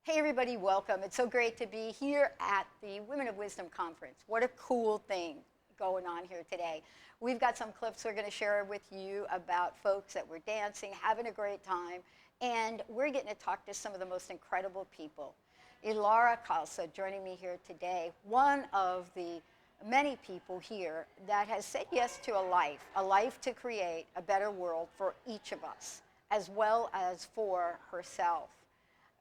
Hey everybody, welcome. It's so great to be here at the Women of Wisdom Conference. What a cool thing going on here today. We've got some clips we're going to share with you about folks that were dancing, having a great time, and we're getting to talk to some of the most incredible people. Ylara Khalsa joining me here today, one of the many people here that has said yes to a life to create a better world for each of us, as well as for herself.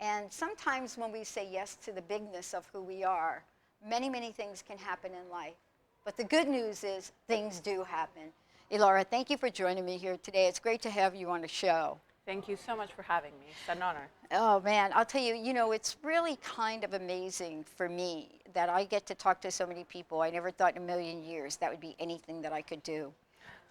And sometimes when we say yes to the bigness of who we are, many, many things can happen in life. But the good news is things do happen. Ylara, thank you for joining me here today. It's great to have you on the show. Thank you so much for having me. It's an honor. Oh, man, I'll tell you, it's really kind of amazing for me that I get to talk to so many people. I never thought in a million years that would be anything that I could do.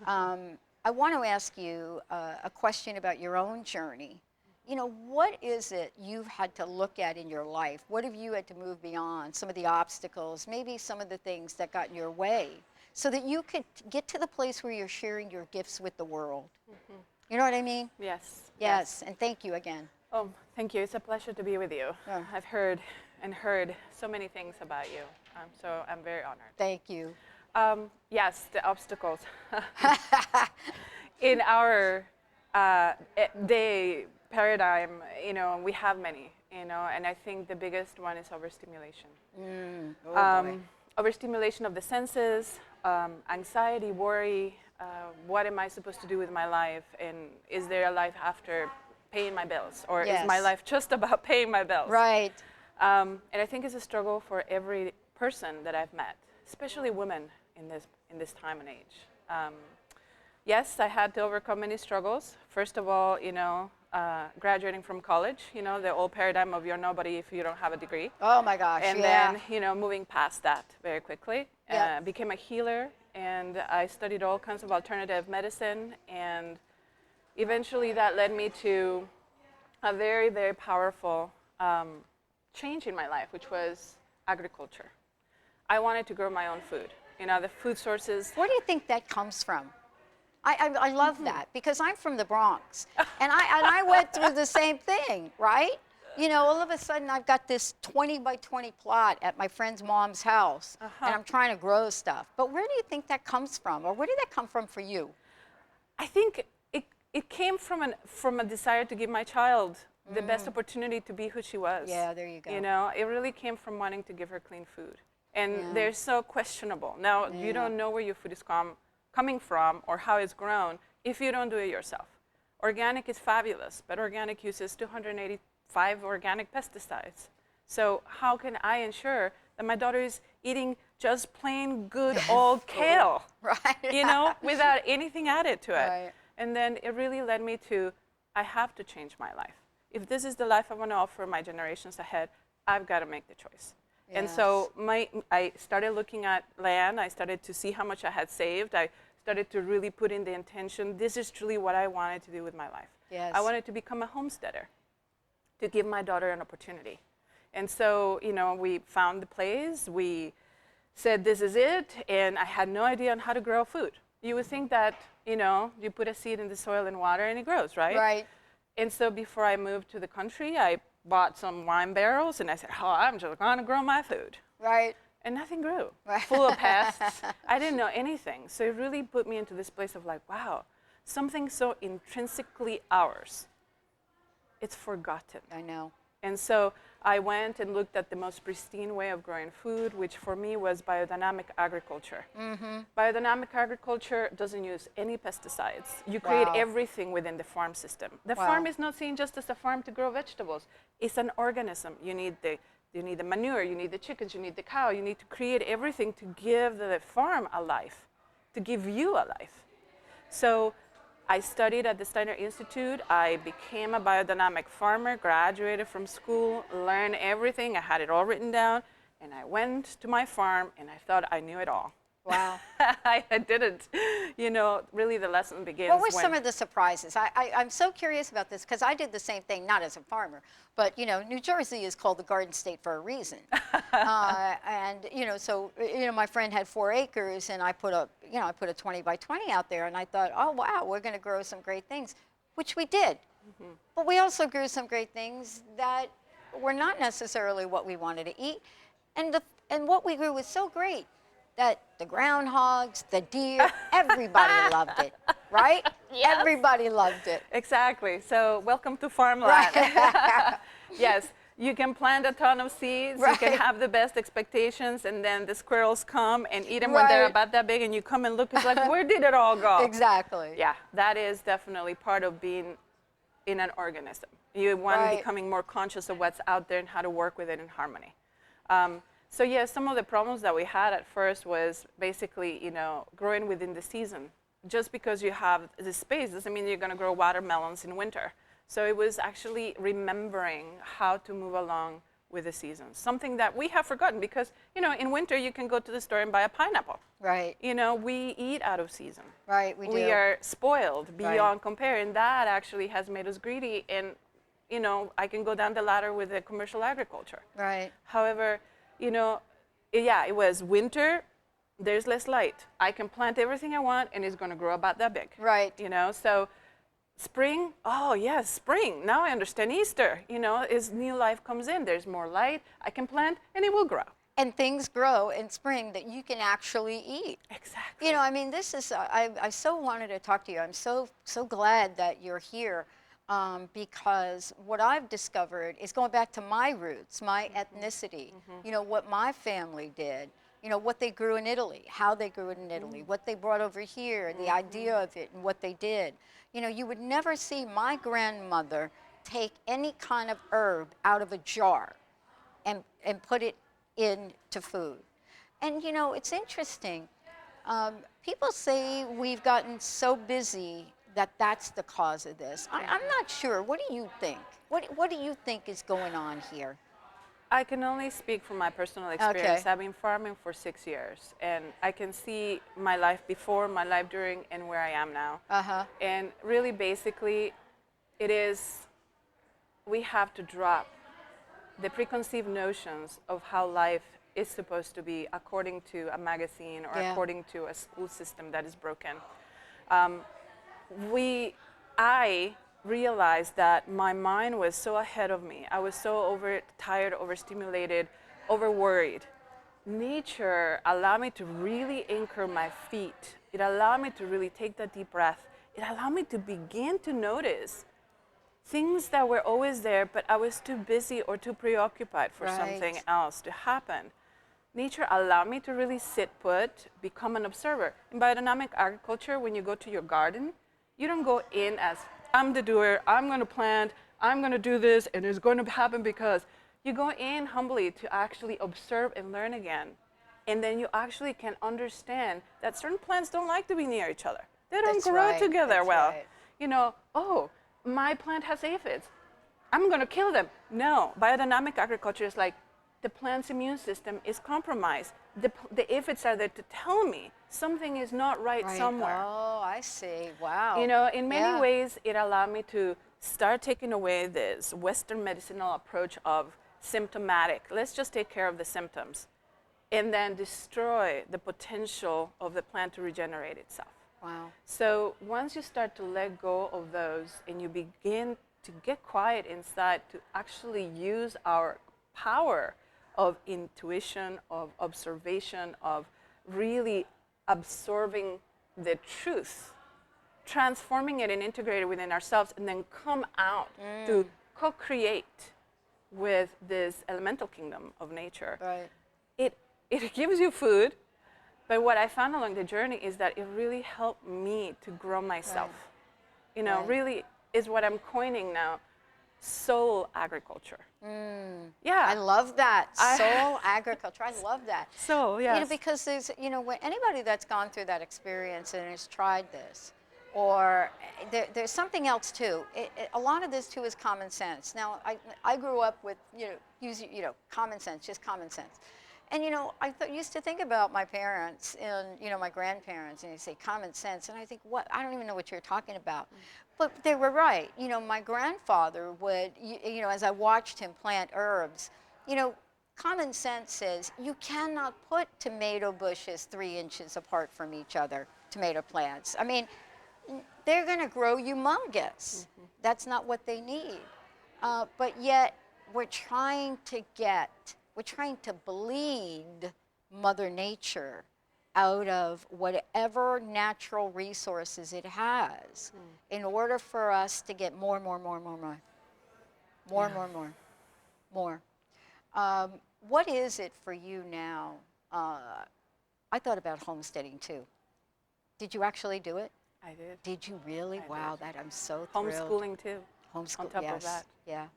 I want to ask you a question about your own journey. What is it you've had to look at in your life? What have you had to move beyond? Some of the obstacles, maybe some of the things that got in your way, so that you could get to the place where you're sharing your gifts with the world. Mm-hmm. You know what I mean? Yes. Yes, and thank you again. Oh, thank you. It's a pleasure to be with you. Oh. I've heard so many things about you, so I'm very honored. Thank you. Yes, the obstacles. In our day paradigm, we have many, and I think the biggest one is overstimulation. Overstimulation of the senses, anxiety, worry, what am I supposed to do with my life, and is there a life after paying my bills, or Yes. is my life just about paying my bills? Right. And I think it's a struggle for every person that I've met, especially women in this time and age. Yes, I had to overcome many struggles. First of all, graduating from college, the old paradigm of you're nobody if you don't have a degree. Oh my gosh, and yeah. then, moving past that very quickly, Yep. became a healer, and I studied all kinds of alternative medicine, and eventually that led me to a very, very powerful change in my life, which was agriculture. I wanted to grow my own food. The food sources. Where do you think that comes from? I love that, because I'm from the Bronx, and I went through the same thing, right? All of a sudden I've got this 20 by 20 plot at my friend's mom's house, and I'm trying to grow stuff. But where do you think that comes from, or where did that come from for you? I think it came from a desire to give my child the best opportunity to be who she was. Yeah, there you go. It really came from wanting to give her clean food. And they're so questionable. Now, you don't know where your food is coming from or how it's grown if you don't do it yourself. Organic is fabulous, but organic uses 285 organic pesticides. So how can I ensure that my daughter is eating just plain good old kale, Right. without anything added to it? Right. And then it really led me to, I have to change my life. If this is the life I want to offer my generations ahead, I've got to make the choice. Yes. And so I started looking at land. I started to see how much I had saved. I started to really put in the intention, this is truly what I wanted to do with my life. Yes. I wanted to become a homesteader, to give my daughter an opportunity. And so, we found the place. We said, this is it. And I had no idea on how to grow food. You would think that, you put a seed in the soil and water and it grows, right? Right. And so before I moved to the country, I bought some wine barrels, and I said, I'm just going to grow my food. Right. And nothing grew, Right. full of pests. I didn't know anything. So it really put me into this place of like, wow, something so intrinsically ours, it's forgotten. I know. And so I went and looked at the most pristine way of growing food, which for me was biodynamic agriculture. Mm-hmm. Biodynamic agriculture doesn't use any pesticides. You create everything within the farm system. The farm is not seen just as a farm to grow vegetables. It's an organism. You need the manure, you need the chickens, you need the cow. You need to create everything to give the farm a life, to give you a life. So I studied at the Steiner Institute. I became a biodynamic farmer, graduated from school, learned everything. I had it all written down, and I went to my farm, and I thought I knew it all. Wow. I didn't. Really the lesson begins What were some of the surprises? I'm so curious about this, because I did the same thing, not as a farmer, but, New Jersey is called the Garden State for a reason. So my friend had 4 acres, and I put a 20 by 20 out there, and I thought, oh, wow, we're going to grow some great things, which we did. Mm-hmm. But we also grew some great things that were not necessarily what we wanted to eat. And what we grew was so great that the groundhogs, the deer, everybody loved it, right? Yes. Everybody loved it. Exactly. So welcome to farmland. Right. Yes, you can plant a ton of seeds, you can Right. have the best expectations, and then the squirrels come and eat them when they're Right. about that big, and you come and look, it's like, where did it all go? Exactly. Yeah, that is definitely part of being in an organism. You want Right. becoming more conscious of what's out there and how to work with it in harmony. So yeah, some of the problems that we had at first was basically, growing within the season. Just because you have the space doesn't mean you're going to grow watermelons in winter. So it was actually remembering how to move along with the seasons. Something that we have forgotten because, in winter you can go to the store and buy a pineapple. Right. We eat out of season. Right, we do. We are spoiled beyond Right. compare, and that actually has made us greedy. And, I can go down the ladder with the commercial agriculture. Right. However, it was winter, there's less light. I can plant everything I want, and it's going to grow about that big. Right. So spring, oh yes, spring. Now I understand Easter. Is new life comes in. There's more light. I can plant, and it will grow. And things grow in spring that you can actually eat. Exactly. I mean, this is, I so wanted to talk to you. I'm so glad that you're here because what I've discovered is going back to my roots, my ethnicity, what my family did, what they grew in Italy, how they grew it in Italy, what they brought over here, the idea of it and what they did. You would never see my grandmother take any kind of herb out of a jar and put it into food. And it's interesting. People say we've gotten so busy that that's the cause of this. I'm not sure. What do you think? What do you think is going on here? I can only speak from my personal experience. Okay. I've been farming for 6 years, and I can see my life before, my life during, and where I am now. Uh-huh. And really, basically, we have to drop the preconceived notions of how life is supposed to be according to a magazine or Yeah. according to a school system that is broken. I realized that my mind was so ahead of me. I was so overtired, overstimulated, overworried. Nature allowed me to really anchor my feet. It allowed me to really take that deep breath. It allowed me to begin to notice things that were always there, but I was too busy or too preoccupied for something Right. else to happen. Nature allowed me to really sit put, become an observer. In biodynamic agriculture, when you go to your garden, you don't go in as, I'm the doer, I'm going to plant, I'm going to do this, and it's going to happen because. You go in humbly to actually observe and learn again. And then you actually can understand that certain plants don't like to be near each other. They don't That's grow right, together that's well. right. Oh, my plant has aphids. I'm going to kill them. No, biodynamic agriculture is like the plant's immune system is compromised. The aphids are there to tell me something is not right somewhere. Oh, I see. Wow. In many Yeah. ways, it allowed me to start taking away this Western medicinal approach of symptomatic. Let's just take care of the symptoms and then destroy the potential of the plant to regenerate itself. Wow. So once you start to let go of those and you begin to get quiet inside to actually use our power of intuition, of observation, of really absorbing the truth, transforming it and integrate it within ourselves, and then come out to co-create with this elemental kingdom of nature. Right. It gives you food, but what I found along the journey is that it really helped me to grow myself. Right. Really is what I'm coining now, soul agriculture. Yeah. I love that. Soul agriculture. I love that. Soul, yes. Because there's, when anybody that's gone through that experience and has tried this, or there's something else too. A lot of this too is common sense. Now, I grew up with, using, common sense, just common sense. And, I used to think about my parents and, my grandparents, and they say common sense. And I think, what? I don't even know what you're talking about. But they were right. My grandfather would, as I watched him plant herbs, common sense says you cannot put tomato bushes 3 inches apart from each other, tomato plants. I mean, they're going to grow humongous. That's not what they need. But yet, we're trying to bleed Mother Nature out of whatever natural resources it has in order for us to get more, more, more, more, more, more, Yeah. more, more, more. What is it for you now? I thought about homesteading too. Did you actually do it? I did. Did you really? I Wow, did. that I'm so thrilled. Homeschooling too. On Homeschool, top of yes, that. yeah,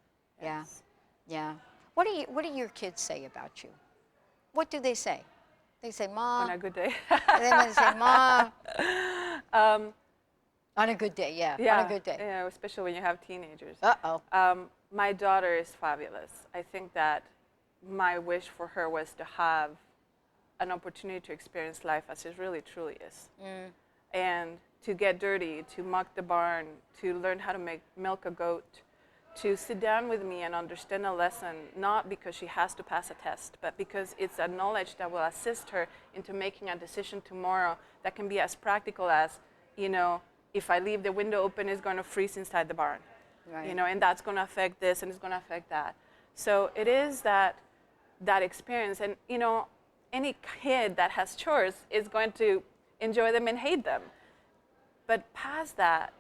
yeah, Yes. yeah. What do your kids say about you? What do they say? They say, On "Ma," a good day. and then they say, "Ma." um, On a good day, yeah, on a yeah, good day. yeah, especially when you have teenagers. Uh-oh. My daughter is fabulous. I think that my wish for her was to have an opportunity to experience life as it really truly is. And to get dirty, to muck the barn, to learn how to milk a goat, to sit down with me and understand a lesson, not because she has to pass a test, but because it's a knowledge that will assist her into making a decision tomorrow that can be as practical as, if I leave the window open, it's going to freeze inside the barn. Right. And that's going to affect this and it's going to affect that. So it is that experience. And, any kid that has chores is going to enjoy them and hate them. But past that,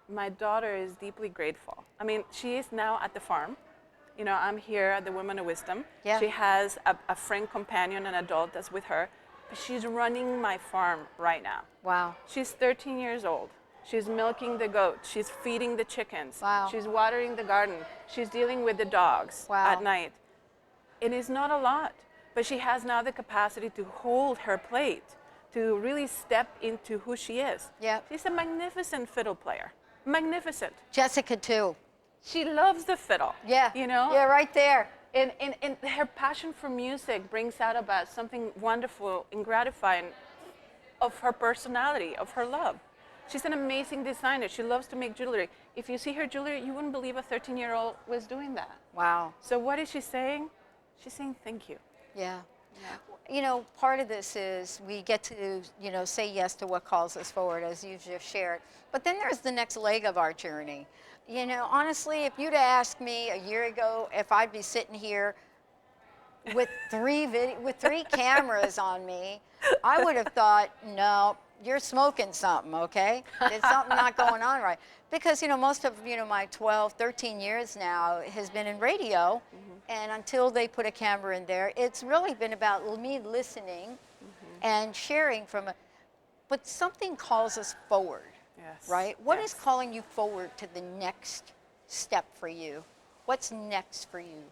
my daughter is deeply grateful. I mean, she is now at the farm. I'm here at the Women of Wisdom. Yeah. She has a friend companion, an adult that's with her. But she's running my farm right now. Wow. She's 13 years old. She's milking the goat. She's feeding the chickens. Wow. She's watering the garden. She's dealing with the dogs Wow. at night. It is not a lot, but she has now the capacity to hold her plate, to really step into who she is. Yep. She's a magnificent fiddle player. Magnificent. Jessica too. She loves the fiddle. Yeah. Yeah, right there. And her passion for music brings out about something wonderful and gratifying of her personality, of her love. She's an amazing designer. She loves to make jewelry. If you see her jewelry, you wouldn't believe a 13-year-old was doing that. Wow. So what is she saying? She's saying thank you. Yeah. Part of this is we get to, say yes to what calls us forward, as you just shared. But then there's the next leg of our journey. Honestly, if you'd asked me a year ago if I'd be sitting here with three cameras on me, I would have thought, no, you're smoking something, okay? There's something not going on right. Because, most of, my 12, 13 years now has been in radio. And until they put a camera in there, it's really been about me listening and sharing but something calls us forward, Yes. right? What is Yes. calling you forward to the next step for you? What's next for you?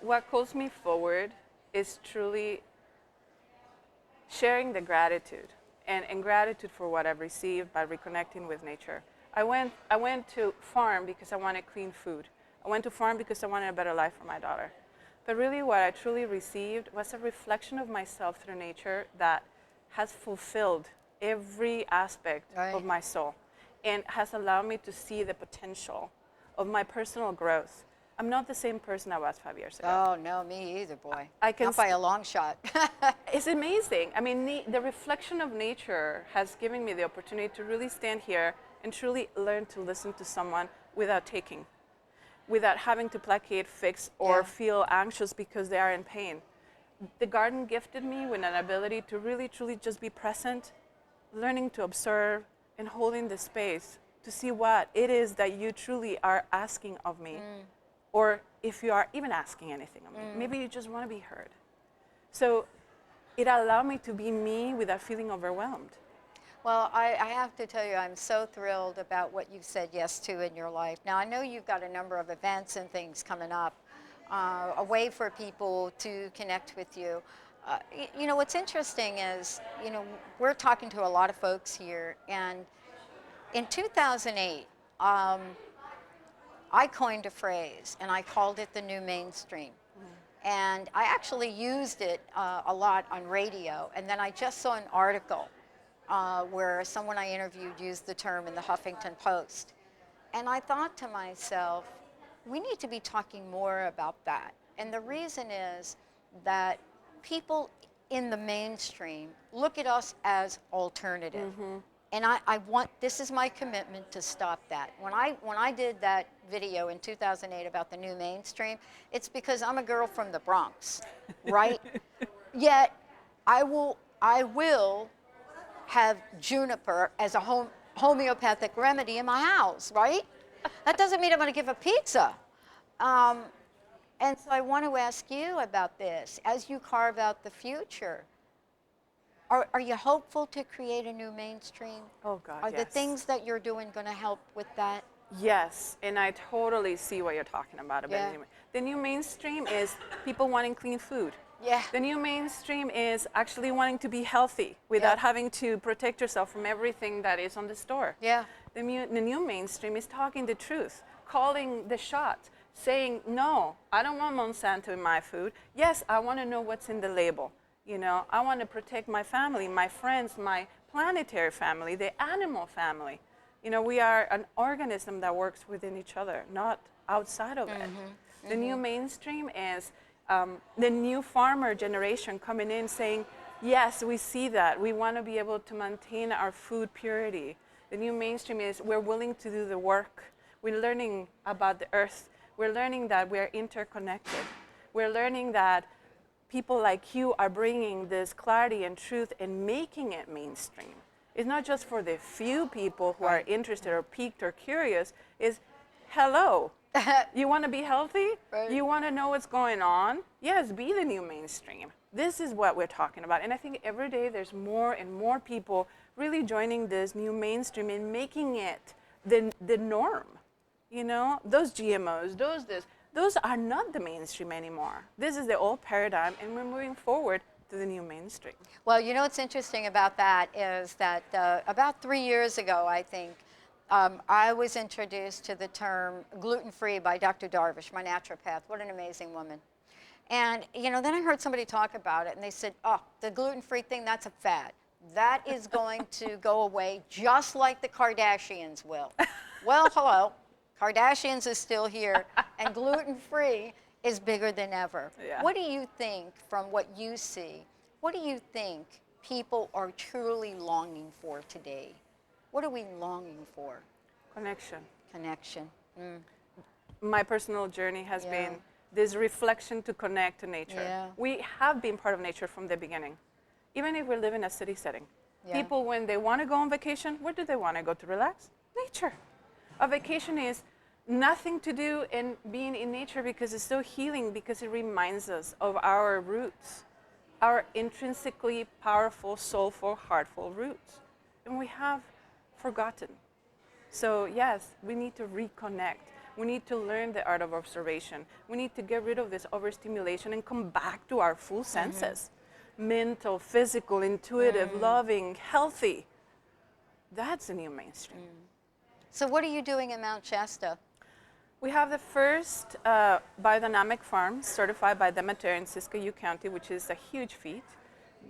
What calls me forward is truly sharing the gratitude and gratitude for what I've received by reconnecting with nature. I went to farm because I wanted clean food. I went to farm because I wanted a better life for my daughter. But really what I truly received was a reflection of myself through nature that has fulfilled every aspect Right. of my soul and has allowed me to see the potential of my personal growth. I'm not the same person I was 5 years ago. Oh, no, me either, boy. I can Not by a long shot. It's amazing. I mean, the reflection of nature has given me the opportunity to really stand here and truly learn to listen to someone without taking, without having to placate, fix, or Yeah. feel anxious because they are in pain. The garden gifted me with an ability to really, truly just be present, learning to observe, and holding the space to see what it is that you truly are asking of me. Or if you are even asking anything of me, maybe you just want to be heard. So it allowed me to be me without feeling overwhelmed. Well, I have to tell you, I'm so thrilled about what you've said yes to in your life. Now, I know you've got a number of events and things coming up, a way for people to connect with you. What's interesting is, we're talking to a lot of folks here, and in 2008, I coined a phrase, and I called it the new mainstream. And I actually used it a lot on radio, and then I just saw an article where someone I interviewed used the term in the Huffington Post. And I thought to myself, we need to be talking more about that. And the reason is that people in the mainstream look at us as alternative. And I want, this is my commitment to stop that. When I did that video in 2008 about the new mainstream, it's because I'm a girl from the Bronx, right? Yet I will have juniper as a homeopathic remedy in my house, right? That doesn't mean I'm going to give a pizza. And so I want to ask you about this. As you carve out the future, are you hopeful to create a new mainstream? Oh God, Are yes. the things that you're doing going to help with that? Yes, and I totally see what you're talking about. Yeah. The new mainstream is people wanting clean food. Yeah. The new mainstream is actually wanting to be healthy without having to protect yourself from everything that is on the store. Yeah. The new mainstream is talking the truth, calling the shot, saying, no, I don't want Monsanto in my food. Yes, I want to know what's in the label. You know, I want to protect my family, my friends, my planetary family, the animal family. You know, we are an organism that works within each other, not outside of it. The new mainstream is the new farmer generation coming in saying, yes, we see that. We want to be able to maintain our food purity. The new mainstream is we're willing to do the work. We're learning about the earth. We're learning that we're interconnected. We're learning that people like you are bringing this clarity and truth and making it mainstream. It's not just for the few people who are interested or piqued or curious. It's, hello, you want to be healthy? Right. You want to know what's going on? Yes, be the new mainstream. This is what we're talking about. And I think every day there's more and more people really joining this new mainstream and making it the norm. You know, those GMOs, those are not the mainstream anymore. This is the old paradigm, and we're moving forward to the new mainstream. Well, you know what's interesting about that is that about 3 years ago, I think, I was introduced to the term gluten-free by Dr. Darvish, my naturopath. What an amazing woman. And, you know, then I heard somebody talk about it, and they said, oh, the gluten-free thing, that's a fad. That is going to go away just like the Kardashians will. Well, hello. Kardashians is still here, and gluten-free is bigger than ever. Yeah. What do you think, from what you see, what do you think people are truly longing for today? What are we longing for? Connection. Connection. My personal journey has been this reflection to connect to nature. Yeah. We have been part of nature from the beginning, even if we live in a city setting. Yeah. People, when they want to go on vacation, where do they want to go to relax? Nature. A vacation is nothing to do and being in nature because it's so healing, because it reminds us of our roots, our intrinsically powerful, soulful, heartful roots. And we have forgotten. So yes, we need to reconnect. We need to learn the art of observation. We need to get rid of this overstimulation and come back to our full senses. Mental, physical, intuitive, loving, healthy. That's the new mainstream. So what are you doing in Mount Shasta? We have the first biodynamic farm certified by Demeter in Siskiyou County, which is a huge feat.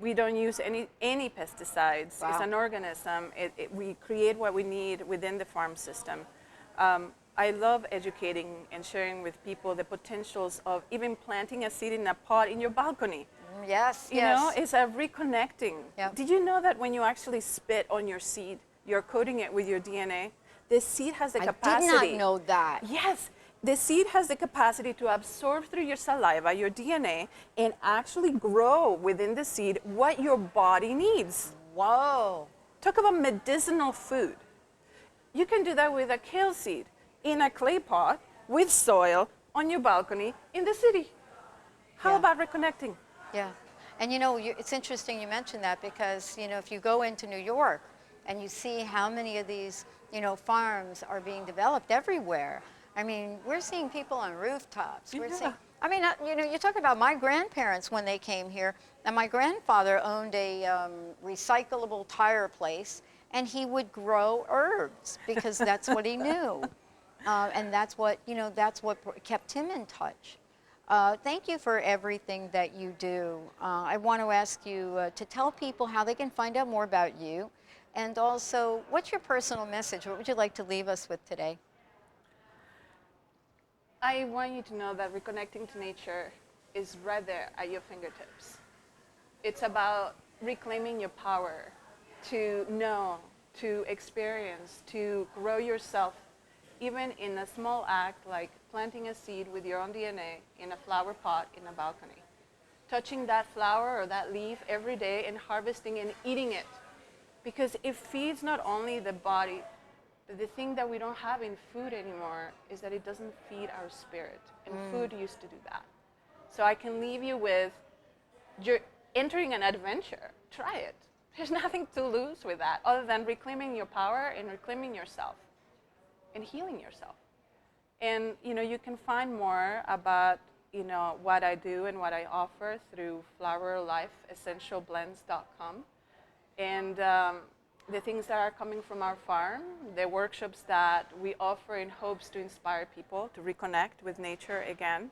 We don't use any pesticides. Wow. It's an organism. We create what we need within the farm system. I love educating and sharing with people the potentials of even planting a seed in a pot in your balcony. Yes, You know, it's a reconnecting. Yep. Did you know that when you actually spit on your seed, you're coating it with your DNA? The seed has the capacity. I did not know that. Yes, the seed has the capacity to absorb through your saliva, your DNA, and actually grow within the seed what your body needs. Whoa. Talk about medicinal food. You can do that with a kale seed in a clay pot with soil on your balcony in the city. How Yeah. about reconnecting? Yeah. And you know, it's interesting you mentioned that because, you know, if you go into New York and you see how many of these, you know, farms are being developed everywhere. I mean, we're seeing people on rooftops. We're seeing, I mean, you know, you talk about my grandparents when they came here, and my grandfather owned a recyclable tire place, and he would grow herbs because that's what he knew. And that's what, you know, that's what kept him in touch. Thank you for everything that you do. I want to ask you to tell people how they can find out more about you. And also, what's your personal message? What would you like to leave us with today? I want you to know that reconnecting to nature is right there at your fingertips. It's about reclaiming your power to know to experience, to grow yourself, even in a small act like planting a seed with your own DNA in a flower pot in a balcony. Touching that flower or that leaf every day and harvesting and eating it. Because it feeds not only the body, but the thing that we don't have in food anymore is that it doesn't feed our spirit. And food used to do that. So I can leave you with, you're entering an adventure. Try it. There's nothing to lose with that other than reclaiming your power and reclaiming yourself and healing yourself. And you can find more about what I do and what I offer through flowerlifeessentialblends.com. And the things that are coming from our farm, the workshops that we offer in hopes to inspire people to reconnect with nature again,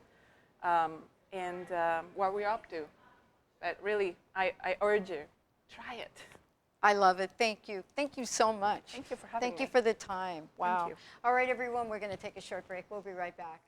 and what we're up to. But really, I urge you, try it. I love it. Thank you. Thank you so much. Thank you for having me. Thank you for the time. Wow. Thank you. All right, everyone, we're going to take a short break. We'll be right back.